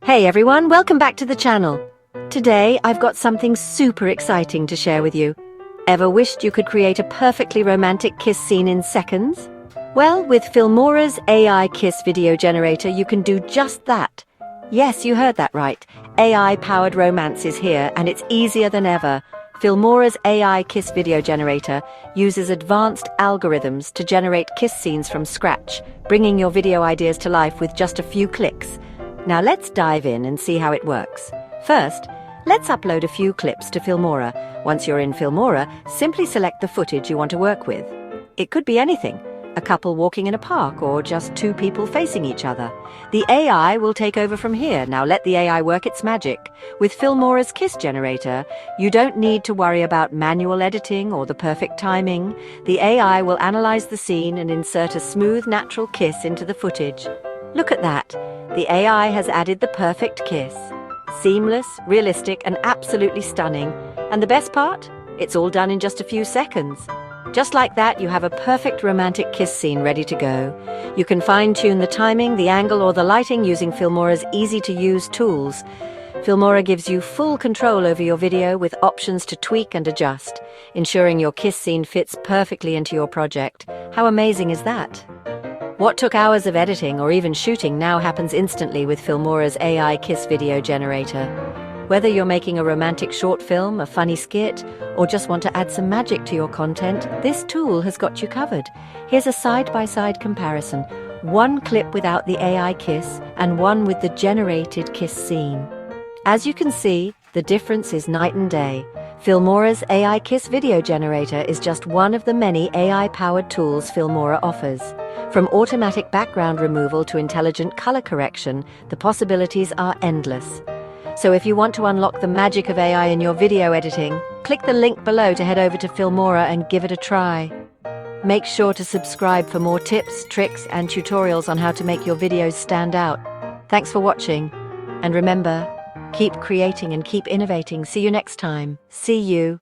Hey everyone, welcome back to the channel. Today I've got something super exciting to share with you. Ever wished you could create a perfectly romantic kiss scene in seconds? Well, with Filmora's AI kiss video generator you can do just that. Yes, you heard that right. AI-powered romance is here and it's easier than ever. Filmora's AI kiss video generator uses advanced algorithms to generate kiss scenes from scratch, bringing your video ideas to life with just a few clicks. Now let's dive in and see how it works. First, let's upload a few clips to Filmora. Once you're in Filmora, simply select the footage you want to work with. It could be anything, a couple walking in a park or just two people facing each other. The AI will take over from here. Now let the AI work its magic. With Filmora's kiss generator, you don't need to worry about manual editing or the perfect timing. The AI will analyze the scene and insert a smooth, natural kiss into the footage. Look at that. The AI has added the perfect kiss. Seamless, realistic, and absolutely stunning. And the best part? It's all done in just a few seconds. Just like that, you have a perfect romantic kiss scene ready to go. You can fine-tune the timing, the angle, or the lighting using Filmora's easy-to-use tools. Filmora gives you full control over your video with options to tweak and adjust, ensuring your kiss scene fits perfectly into your project. How amazing is that? What took hours of editing or even shooting now happens instantly with Filmora's AI kiss video generator. Whether you're making a romantic short film, a funny skit, or just want to add some magic to your content, this tool has got you covered. Here's a side-by-side comparison. One clip without the AI kiss and one with the generated kiss scene. As you can see, the difference is night and day. Filmora's AI kiss video generator is just one of the many AI-powered tools Filmora offers. From automatic background removal to intelligent color correction, the possibilities are endless. So if you want to unlock the magic of AI in your video editing, click the link below to head over to Filmora and give it a try. Make sure to subscribe for more tips, tricks, and tutorials on how to make your videos stand out. Thanks for watching. And remember, keep creating and keep innovating. See you next time. See you.